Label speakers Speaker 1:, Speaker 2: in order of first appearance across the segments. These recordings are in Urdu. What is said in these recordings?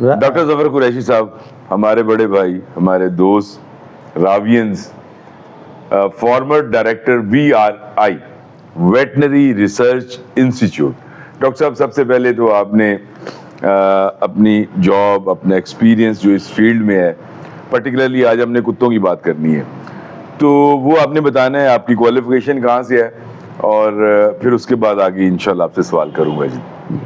Speaker 1: ڈاکٹر ظفر قریشی صاحب ہمارے بڑے بھائی, ہمارے دوست, راوینز, former director VRI veterinary research institute. Doctor صاحب سب سے پہلے تو آپ نے اپنی جاب, اپنا ایکسپیرینس جو اس فیلڈ میں ہے, پرٹیکولرلی آج ہم نے کتوں کی بات کرنی ہے, تو وہ آپ نے بتانا ہے آپ کی کوالیفیکیشن کہاں سے ہے, اور پھر اس کے بعد آگے انشاءاللہ آپ سے سوال کروں گا. جی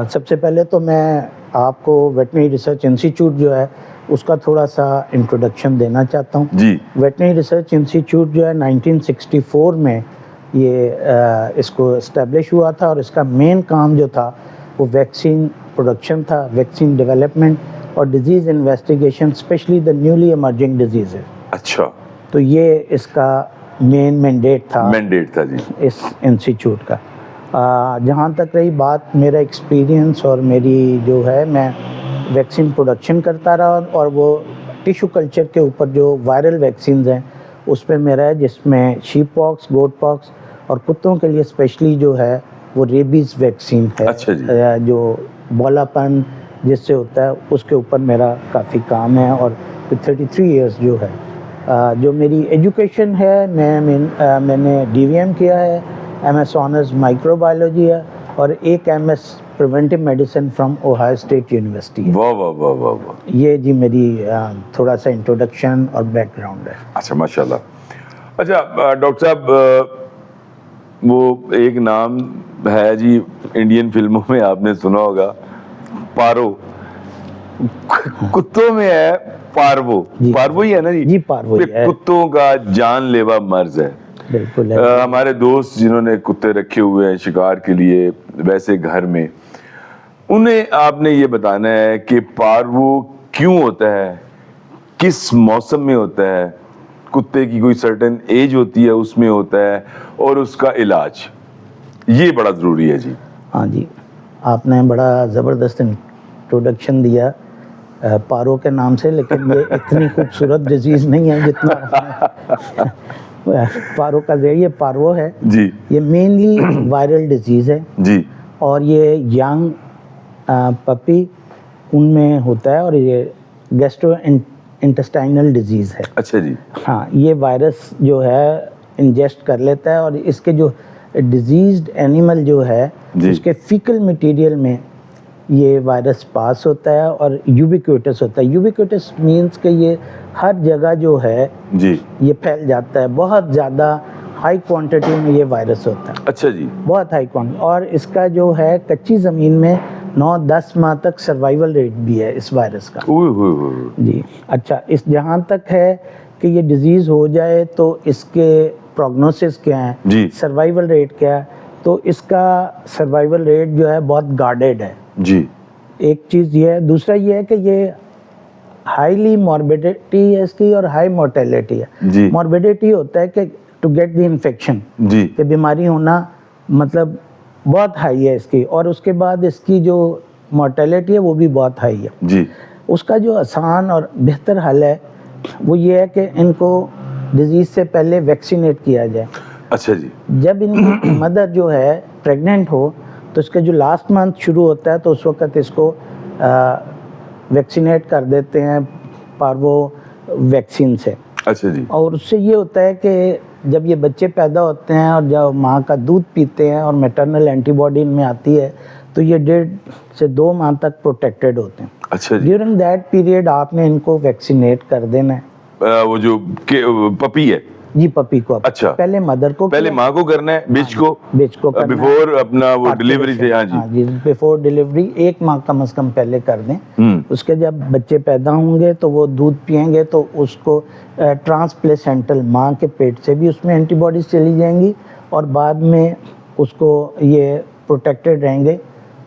Speaker 2: سب سے پہلے تو میں آپ کو ویٹنری ریسرچ انسٹیٹیوٹ جو ہے اس کا تھوڑا سا انٹروڈکشن دینا چاہتا ہوں.
Speaker 1: جی.
Speaker 2: ویٹنری ریسرچ انسٹیٹیوٹ جو ہے 1964 میں یہ اس کو اسٹیبلش ہوا تھا, اور اس کا مین کام جو تھا وہ ویکسین پروڈکشن تھا, ویکسین ڈیولپمنٹ اور disease investigation, especially the newly emerging diseases.
Speaker 1: اچھا.
Speaker 2: تو یہ اس کا مین مینڈیٹ تھا
Speaker 1: جی
Speaker 2: اس انسٹیٹیوٹ کا. جہاں تک رہی بات میرا ایکسپیرینس اور میری جو ہے, میں ویکسین پروڈکشن کرتا رہا, اور وہ ٹیشو کلچر کے اوپر جو وائرل ویکسینز ہیں اس پہ میرا ہے, جس میں شیپ پاکس, گوٹ پاکس اور کتوں کے لیے اسپیشلی جو ہے وہ ریبیز ویکسین ہے.
Speaker 1: اچھا جی.
Speaker 2: جو بولا پن جس سے ہوتا ہے اس کے اوپر میرا کافی کام ہے, اور 33 ایئرس جو ہے. جو میری ایجوکیشن ہے, میں نے DVM کیا ہے, MS آنرز مائکرو بایولوجی ہے, اور ایک MS preventive medicine from Ohio state university ہے.
Speaker 1: واہ واہ واہ واہ واہ.
Speaker 2: یہ جی میری تھوڑا سا انٹروڈکشن اور بیک گراؤنڈ ہے.
Speaker 1: اچھا ماشاء اللہ. اچھا ڈاکٹر صاحب, وہ ایک نام ہے جی انڈین فلموں میں آپ نے سنا ہوگا, پارو. کتوں میں ہے پارو. پارو ہی ہے نا جی؟
Speaker 2: جی پارو ہی ہے.
Speaker 1: کتوں کا جان لیوا مرض ہے.
Speaker 2: بالکل.
Speaker 1: ہمارے دوست جنہوں نے کتے رکھے ہوئے ہیں شکار کے لیے ویسے گھر میں, انہیں آپ نے یہ بتانا ہے کہ پارو کیوں ہوتا ہے, کس موسم میں ہوتا ہے, کتے کی کوئی سرٹن ایج ہوتی ہے اس میں ہوتا ہے, اور اس کا علاج, یہ بڑا ضروری ہے. جی
Speaker 2: ہاں جی, آپ نے بڑا زبردست انٹروڈکشن دیا پارو کے نام سے, لیکن یہ اتنی خوبصورت ڈیزیز نہیں ہے جتنا پارو کا ذریعہ پارو ہے.
Speaker 1: جی.
Speaker 2: یہ مینلی وائرل ڈیزیز ہے.
Speaker 1: جی.
Speaker 2: اور یہ ینگ پپی ان میں ہوتا ہے, اور یہ گیسٹرو انٹسٹائنل ڈیزیز ہے.
Speaker 1: اچھا جی.
Speaker 2: ہاں, یہ وائرس جو ہے انجسٹ کر لیتا ہے, اور اس کے جو ڈیزیزڈ اینیمل جو ہے اس کے فیکل مٹیریل میں یہ وائرس پاس ہوتا ہے, اور یوبیکوٹس ہوتا ہے. یوبیکوٹس مینس کہ یہ ہر جگہ جو ہے
Speaker 1: جی
Speaker 2: یہ پھیل جاتا ہے, بہت زیادہ ہائی کوانٹٹی میں یہ وائرس ہوتا ہے.
Speaker 1: اچھا جی.
Speaker 2: بہت ہائی کوانٹٹی, اور اس کا جو ہے کچی زمین میں 9-10 ماہ تک سروائیول ریٹ بھی ہے اس وائرس کا. جی. اچھا, اس جہاں تک ہے کہ یہ ڈیزیز ہو جائے تو اس کے پروگنوسس کیا ہیں,
Speaker 1: جی,
Speaker 2: سروائیول ریٹ کیا ہے, تو اس کا سروائیول ریٹ جو ہے بہت گارڈیڈ ہے.
Speaker 1: جی.
Speaker 2: ایک چیز یہ ہے. دوسرا یہ ہے کہ یہ ہائیلی ماربیڈیٹی ہے اس کی, اور ہائی مورٹیلیٹی ہے.
Speaker 1: جی.
Speaker 2: ماربیڈیٹی ہوتا ہے کہ ٹو گیٹ دی انفیکشن,
Speaker 1: جی,
Speaker 2: کہ بیماری ہونا مطلب بہت ہائی ہے اس کی, اور اس کے بعد اس کی جو مورٹیلیٹی ہے وہ بھی بہت ہائی ہے.
Speaker 1: جی.
Speaker 2: اس کا جو آسان اور بہتر حل ہے وہ یہ ہے کہ ان کو ڈیزیز سے پہلے ویکسینیٹ کیا جائے.
Speaker 1: اچھا جی.
Speaker 2: جب ان کی مدر جو ہے پریگننٹ ہو تو اس کا جو لاسٹ منتھ شروع ہوتا ہے تو اس وقت اس کو ویکسینیٹ کر دیتے ہیں پارو ویکسین سے.
Speaker 1: اچھا جی.
Speaker 2: اور اس سے یہ ہوتا ہے کہ جب یہ بچے پیدا ہوتے ہیں اور جب ماں کا دودھ پیتے ہیں اور میٹرنل اینٹی باڈی ان میں آتی ہے تو یہ 1.5 سے 2 ماہ تک پروٹیکٹڈ ہوتے ہیں.
Speaker 1: اچھا جی.
Speaker 2: ڈیورنگ دیٹ پیریڈ آپ نے ان کو ویکسینیٹ کر دینا ہے.
Speaker 1: وہ جو پپی ہے
Speaker 2: جی, پپی کو.
Speaker 1: اچھا,
Speaker 2: پہلے مدر کو,
Speaker 1: پہلے ماں کو کرنا ہے, بیچ کو
Speaker 2: بیفور
Speaker 1: اپنا وہ ڈیلیوری سے. ہاں
Speaker 2: جی, بیفور ڈیلیوری 1 ماہ کم از کم پہلے کر دیں. اس کے جب بچے پیدا ہوں گے تو وہ دودھ پئیں گے تو اس کو ٹرانسپلیسنٹل ماں کے پیٹ سے بھی اس میں اینٹی باڈیز چلی جائیں گی, اور بعد میں اس کو یہ پروٹیکٹڈ رہیں گے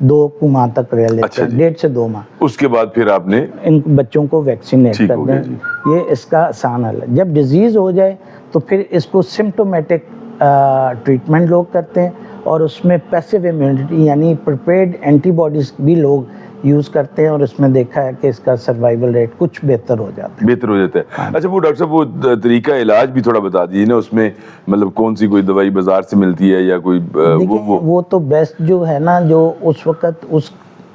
Speaker 2: 2 ماہ تک رہ لیتے ہیں, 1.5 سے 2 ماہ.
Speaker 1: اس کے بعد پھر آپ نے
Speaker 2: ان بچوں کو ویکسینیٹ کر دیں. یہ اس کا آسان حل ہے. جب ڈیزیز ہو جائے تو پھر اس کو سمٹومیٹک ٹریٹمنٹ لوگ کرتے ہیں, اور اس میں پیسیو امیونٹی یعنی پریپیئرڈ اینٹی باڈیز بھی لوگ یوز کرتے ہیں, اور اس میں دیکھا ہے کہ اس کا سروائیول ریٹ کچھ بہتر ہو جاتا ہے.
Speaker 1: بہتر ہو جاتا ہے. اچھا, وہ ڈاکٹر صاحب وہ طریقہ علاج بھی تھوڑا بتا دیجیے نا, اس میں مطلب کون سی کوئی دوائی بازار سے ملتی ہے یا کوئی
Speaker 2: وہ تو بیسٹ جو ہے نا, جو اس وقت اس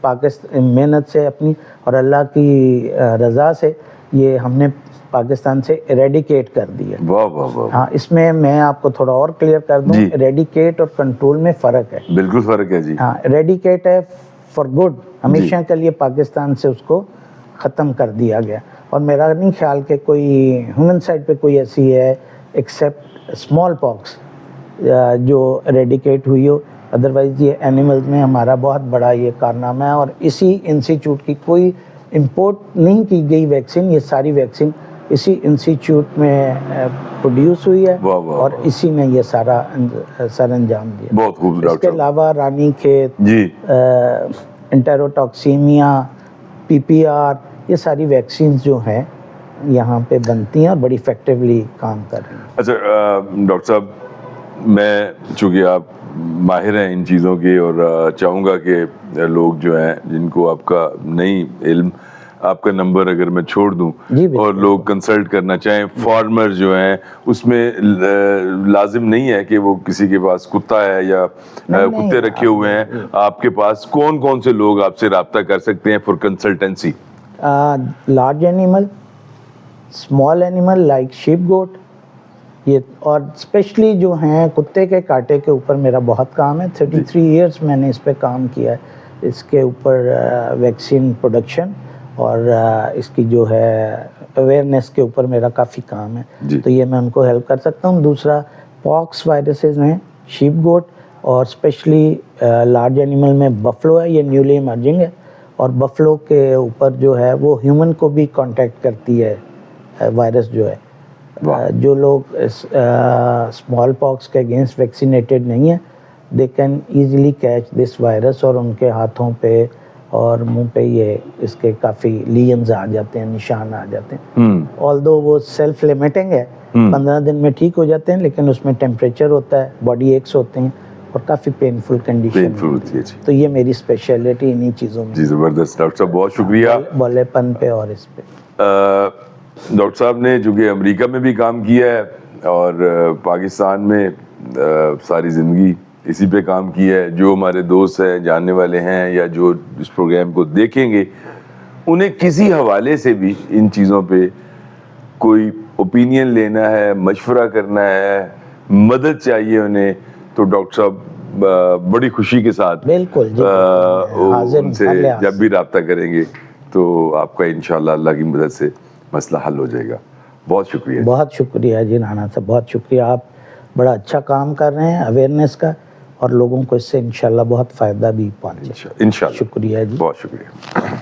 Speaker 2: پاکستان محنت سے اپنی اور اللہ کی رضا سے یہ ہم نے پاکستان سے ایریڈیکیٹ کر دی ہے.
Speaker 1: واہ واہ واہ.
Speaker 2: ہاں اس میں آپ کو تھوڑا اور کلیئر کر دوں, ایریڈیکیٹ اور کنٹرول میں فرق ہے.
Speaker 1: بالکل فرق ہے جی.
Speaker 2: ہاں ایریڈیکیٹ ہے فار گڈ, ہمیشہ کے لیے پاکستان سے اس کو ختم کر دیا گیا. اور میرا نہیں خیال کہ کوئی ہیومن سائڈ پہ کوئی ایسی ہے ایکسیپٹ اسمال پاکس جو ایریڈیکیٹ ہوئی ہو. ادروائز یہ اینیملز میں ہمارا بہت بڑا یہ کارنامہ ہے, اور اسی انسٹیٹیوٹ کی کوئی امپورٹ نہیں کی گئی ویکسین, یہ ساری ویکسین اسی انسٹیٹیوٹ میں پروڈیوس ہوئی ہے اور اسی نے یہ سارا سر انجام دیا.
Speaker 1: بہت خوب.
Speaker 2: اس کے علاوہ رانی کھیت
Speaker 1: جی,
Speaker 2: انٹیروٹاکسیمیا, پی پی آر, یہ ساری ویکسینز جو ہیں یہاں پہ بنتی ہیں اور بڑی افیکٹولی کام کر رہی ہیں.
Speaker 1: اچھا ڈاکٹر صاحب, میں چونکہ آپ ماہر ہیں ان چیزوں کے, اور چاہوں گا کہ لوگ جو ہیں جن کو آپ کا نہیں علم, آپ کا نمبر اگر میں چھوڑ دوں اور لوگ کنسلٹ کرنا چاہیں, فارمر جو ہیں اس میں لازم نہیں ہے کہ وہ کسی کے پاس کتا ہے یا کتے رکھے ہوئے ہیں, آپ کے پاس کون کون سے لوگ آپ سے رابطہ کر سکتے ہیں for consultancy?
Speaker 2: Large animal, small animal like sheep goat, یہ اور اسپیشلی جو ہیں کتے کے کانٹے کے اوپر میرا بہت کام ہے. 33 ایئرس میں نے اس پہ کام کیا ہے, اس کے اوپر ویکسین پروڈکشن اور اس کی جو ہے اویئرنیس کے اوپر میرا کافی کام ہے. تو یہ میں ان کو ہیلپ کر سکتا ہوں. دوسرا پاکس وائرسز ہیں شیپ گوٹ, اور اسپیشلی لارج اینیمل میں بفلو ہے, یہ نیولی ایمرجنگ ہے, اور بفلو کے اوپر جو ہے وہ ہیومن کو بھی کانٹیکٹ کرتی ہے وائرس جو ہے. جو لوگ اسمال پاکس کے اگینسٹ ویکسینیٹڈ نہیں ہیں, they can easily catch this virus, اور ان کے ہاتھوں پہ اور منہ پہ یہ اس کے کافی لیجنز آ جاتے ہیں, نشان آ جاتے ہیں. آلدو وہ سیلف لیمیٹنگ ہے, 15 دن میں ٹھیک ہو جاتے ہیں, لیکن اس میں ٹیمپریچر ہوتا ہے, باڈی ایکس ہوتے ہیں اور کافی پینفل کنڈیشن ہوتی ہے. تو یہ میری اسپیشلٹی انہی چیزوں میں.
Speaker 1: جی زبردست ڈاکٹر صاحب, بہت شکریہ.
Speaker 2: بولے پن پہ اور اس پہ.
Speaker 1: ڈاکٹر صاحب نے چونکہ امریکہ میں بھی کام کیا ہے اور پاکستان میں ساری زندگی اسی پہ کام کیا ہے, جو ہمارے دوست ہیں, جاننے والے ہیں, یا جو اس پروگرام کو دیکھیں گے, انہیں کسی حوالے سے بھی ان چیزوں پہ کوئی اوپینین لینا ہے, مشورہ کرنا ہے, مدد چاہیے انہیں, تو ڈاکٹر صاحب بڑی خوشی کے ساتھ
Speaker 2: بالکل
Speaker 1: ان سے جب بھی رابطہ کریں گے تو آپ کا انشاءاللہ اللہ کی مدد سے مسئلہ حل ہو جائے گا. بہت شکریہ.
Speaker 2: بہت شکریہ جی رانا صاحب, بہت شکریہ. آپ بڑا اچھا کام کر رہے ہیں اویئرنیس کا, اور لوگوں کو اس سے انشاءاللہ بہت فائدہ بھی پہنچے.
Speaker 1: انشاءاللہ.
Speaker 2: شکریہ جی,
Speaker 1: بہت شکریہ.